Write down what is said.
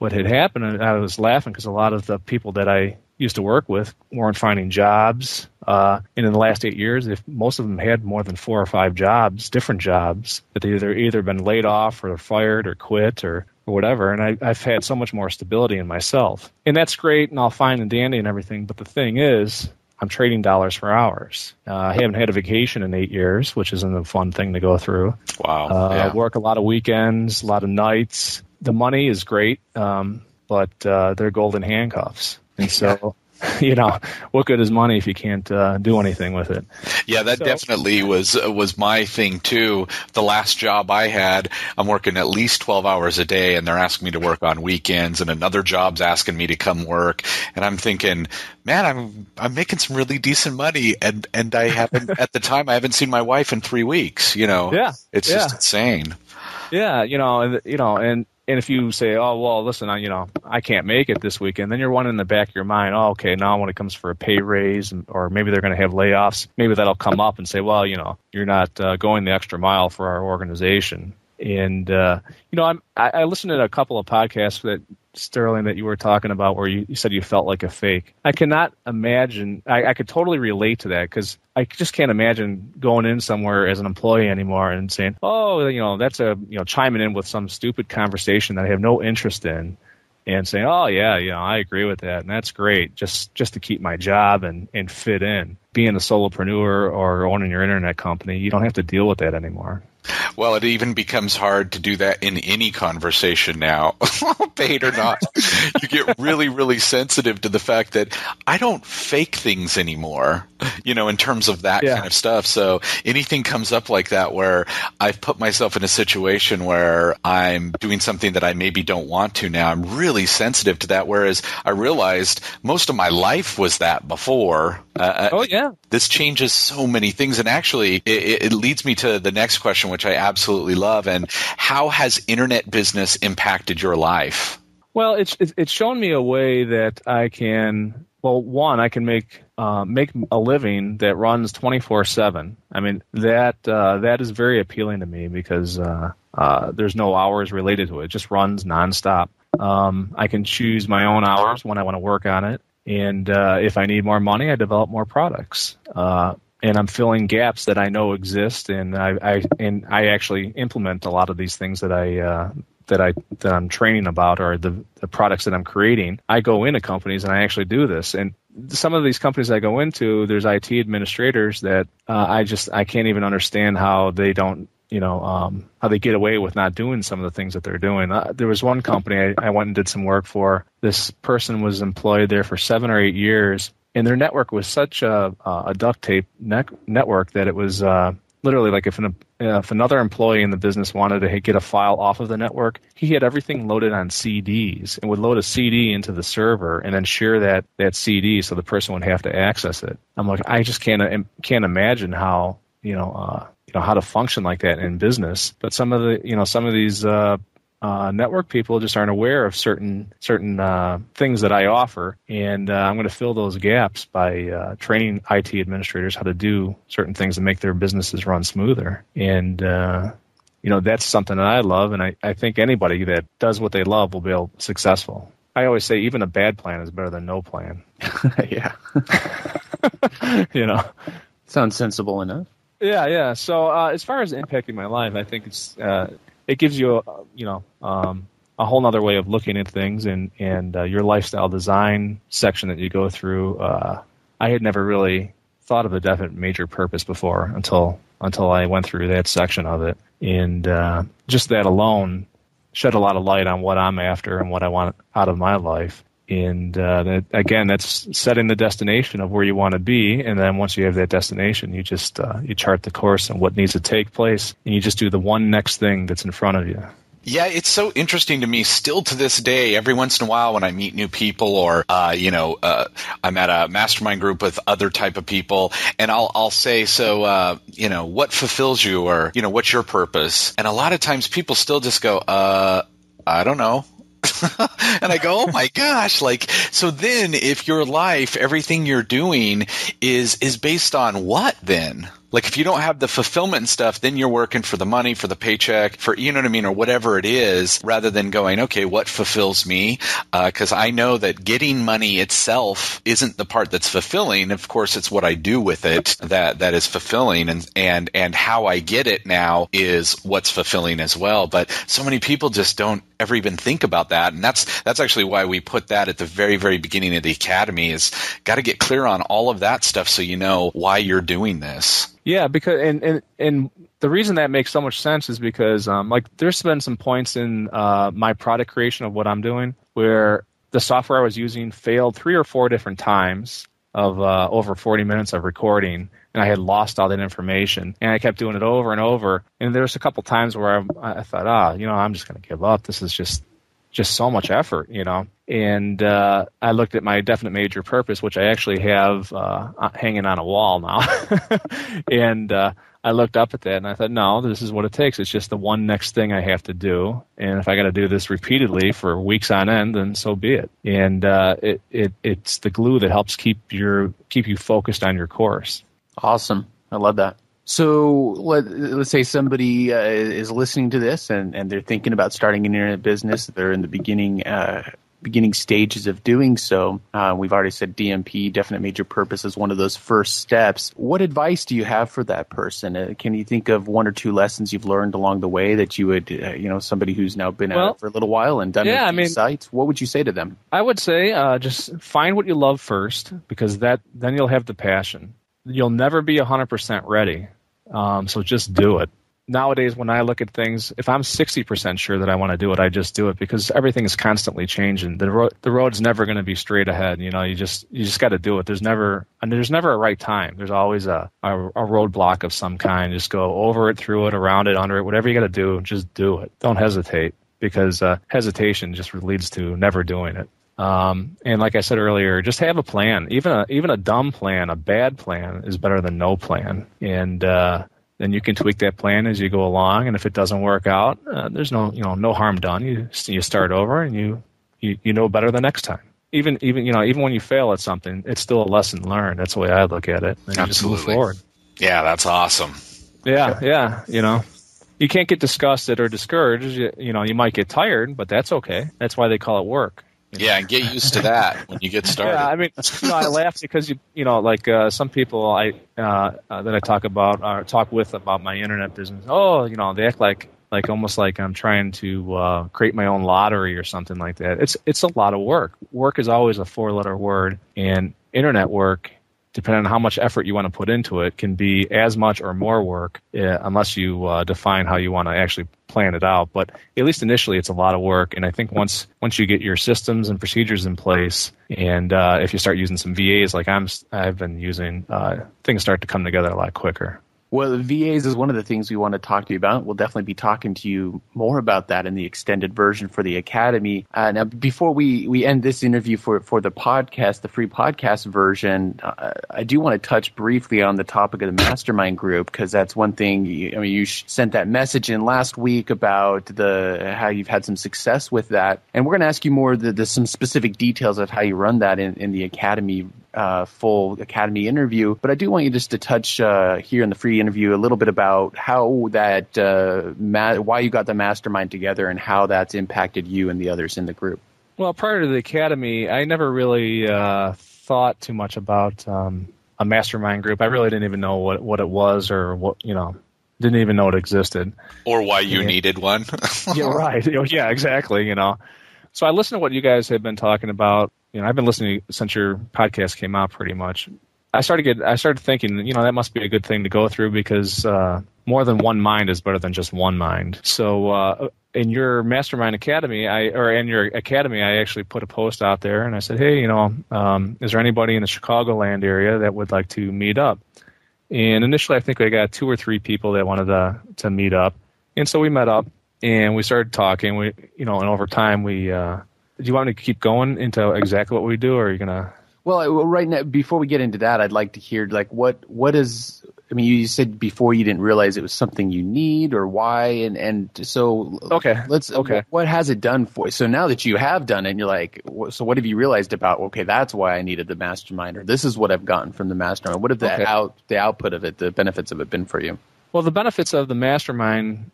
what had happened, and I was laughing because a lot of the people that I used to work with weren't finding jobs. And in the last 8 years, most of them had more than 4 or 5 jobs, different jobs, that they either been laid off or fired or quit or whatever. And I've had so much more stability in myself. And that's great and all fine and dandy and everything. But the thing is, I'm trading dollars for hours. I haven't had a vacation in 8 years, which isn't a fun thing to go through. Wow. I work a lot of weekends, a lot of nights. The money is great, but they're golden handcuffs. And so, what good is money if you can't do anything with it? Yeah, that definitely was my thing too. The last job I had, I'm working at least 12 hours a day, and they're asking me to work on weekends, and another job's asking me to come work, and I'm thinking, man, I'm making some really decent money, and I haven't at the time I haven't seen my wife in 3 weeks. Yeah, it's just insane. Yeah, and if you say, oh, well, listen, I can't make it this weekend, then you're one in the back of your mind, oh, okay, now when it comes for a pay raise or maybe they're going to have layoffs, maybe that'll come up and say, well, you're not going the extra mile for our organization. And, I listened to a couple of podcasts that, Sterling, that you were talking about where you said you felt like a fake. I cannot imagine, I could totally relate to that because I just can't imagine going in somewhere as an employee anymore and saying, oh, that's chiming in with some stupid conversation that I have no interest in and saying, oh, yeah, I agree with that. And that's great just to keep my job and fit in. Being a solopreneur or owning your internet company, you don't have to deal with that anymore. Well, it even becomes hard to do that in any conversation now, paid or not. You get really, really sensitive to the fact that I don't fake things anymore, in terms of that kind of stuff. So anything comes up like that where I've put myself in a situation where I'm doing something that I maybe don't want to now, I'm really sensitive to that, whereas I realized most of my life was that before. This changes so many things. And actually, it leads me to the next question, which I absolutely love. And how has internet business impacted your life? Well, it's shown me a way that I can, I can make a living that runs 24/7. I mean, that is very appealing to me because there's no hours related to it. It just runs nonstop. I can choose my own hours when I want to work on it. And if I need more money, I develop more products. And I'm filling gaps that I know exist, and I actually implement a lot of these things that I'm training about, or the products that I'm creating. I go into companies and I actually do this. And some of these companies I go into, there's IT administrators that I can't even understand how they don't, how they get away with not doing some of the things that they're doing. There was one company I went and did some work for. This person was employed there for 7 or 8 years. And their network was such a duct tape network that it was literally like if another employee in the business wanted to get a file off of the network, he had everything loaded on CDs and would load a CD into the server and then share that CD so the person would have to access it. I'm like, I just can't imagine how how to function like that in business. But some of these network people just aren't aware of certain things that I offer, and I'm going to fill those gaps by training IT administrators how to do certain things to make their businesses run smoother. And that's something that I love, and I think anybody that does what they love will be successful. I always say even a bad plan is better than no plan. Yeah. Sounds sensible enough. Yeah. So as far as impacting my life, I think it gives you a whole other way of looking at things, and your lifestyle design section that you go through. I had never really thought of a definite major purpose before until I went through that section of it, and just that alone shed a lot of light on what I'm after and what I want out of my life. And that's setting the destination of where you want to be. And then once you have that destination, you just you chart the course and what needs to take place, and you just do the one next thing that's in front of you. Yeah, it's so interesting to me still to this day. Every once in a while when I meet new people or, I'm at a mastermind group with other type of people, and I'll say, so, what fulfills you, or, what's your purpose? And a lot of times people still just go, I don't know. And I go, oh my gosh, so then if your life, everything you're doing is based on what then? Like if you don't have the fulfillment and stuff, then you're working for the money, for the paycheck, for, you know what I mean, or whatever it is, rather than going, okay, what fulfills me? Because I know that getting money itself isn't the part that's fulfilling. Of course, it's what I do with it that is fulfilling, and how I get it now is what's fulfilling as well. But so many people just don't ever even think about that, and that's actually why we put that at the very, very beginning of the Academy. Is got to get clear on all of that stuff so you know why you're doing this. Yeah, because and the reason that makes so much sense is because like there's been some points in my product creation of what I'm doing where the software I was using failed 3 or 4 different times of over 40 minutes of recording, and I had lost all that information, and I kept doing it over and over. And there was a couple times where I thought, I'm just going to give up. This is just so much effort, And I looked at my definite major purpose, which I actually have hanging on a wall now. And I looked up at that and I thought, no, this is what it takes. It's just the one next thing I have to do. And if I got to do this repeatedly for weeks on end, then so be it. And it's the glue that helps keep you focused on your course. Awesome. I love that. So let's say somebody is listening to this and they're thinking about starting an internet business. They're in the beginning stages of doing so. We've already said DMP, definite major purpose, is one of those first steps. What advice do you have for that person? Can you think of 1 or 2 lessons you've learned along the way that you would, somebody who's now been at it for a little while and done sites, what would you say to them? I would say just find what you love first, because then you'll have the passion. You'll never be 100% ready. So just do it. Nowadays, when I look at things, if I'm 60% sure that I want to do it, I just do it, because everything is constantly changing. The road's never going to be straight ahead. You just got to do it. There's never a right time. There's always a roadblock of some kind. Just go over it, through it, around it, under it, whatever you got to do. Just do it. Don't hesitate, because hesitation just leads to never doing it. And like I said earlier, just have a plan. Even a dumb plan, a bad plan, is better than no plan. And then you can tweak that plan as you go along. And if it doesn't work out, there's no harm done. You start over, and you know better the next time. Even when you fail at something, it's still a lesson learned. That's the way I look at it. And you just move forward. Yeah, that's awesome. Yeah. You can't get disgusted or discouraged. You might get tired, but that's okay. That's why they call it work. Yeah, and get used to that when you get started. Yeah, I mean, I laugh because some people that I talk with about my internet business. Oh, they act like almost like I'm trying to create my own lottery or something like that. It's a lot of work. Work is always a 4-letter word, and internet work, depending on how much effort you want to put into it, can be as much or more work unless you define how you want to actually plan it out. But at least initially, it's a lot of work. And I think once you get your systems and procedures in place, and if you start using some VAs like I've been using, things start to come together a lot quicker. Well, VAs is one of the things we want to talk to you about. We'll definitely be talking to you more about that in the extended version for the Academy. Now, before we end this interview for the podcast, the free podcast version, I do want to touch briefly on the topic of the mastermind group, because that's one thing. You sent that message in last week about how you've had some success with that, and we're going to ask you more some specific details of how you run that in the Academy. Full Academy interview, but I do want you just to touch here in the free interview a little bit about how that why you got the mastermind together and how that's impacted you and the others in the group. Well, prior to the Academy, I never really thought too much about a mastermind group. I really didn't even know what it was, or didn't even know it existed, or why you needed one. Yeah, right. Yeah, exactly. So I listened to what you guys have been talking about. I've been listening since your podcast came out, pretty much. I started thinking, that must be a good thing to go through, because more than one mind is better than just one mind. So in your Mastermind Academy, in your Academy, I actually put a post out there, and I said, hey, is there anybody in the Chicagoland area that would like to meet up? And initially, I think I got 2 or 3 people that wanted to meet up, and so we met up and we started talking. And over time, do you want me to keep going into exactly what we do, or are you gonna? Well, right now, before we get into that, I'd like to hear what is I mean, you said before you didn't realize it was something you need or why, and so what has it done for you? So now that you have done it, and you're like, so what have you realized about? Okay, that's why I needed the mastermind, or this is what I've gotten from the mastermind. What have the output of it, the benefits of it, been for you? Well, the benefits of the mastermind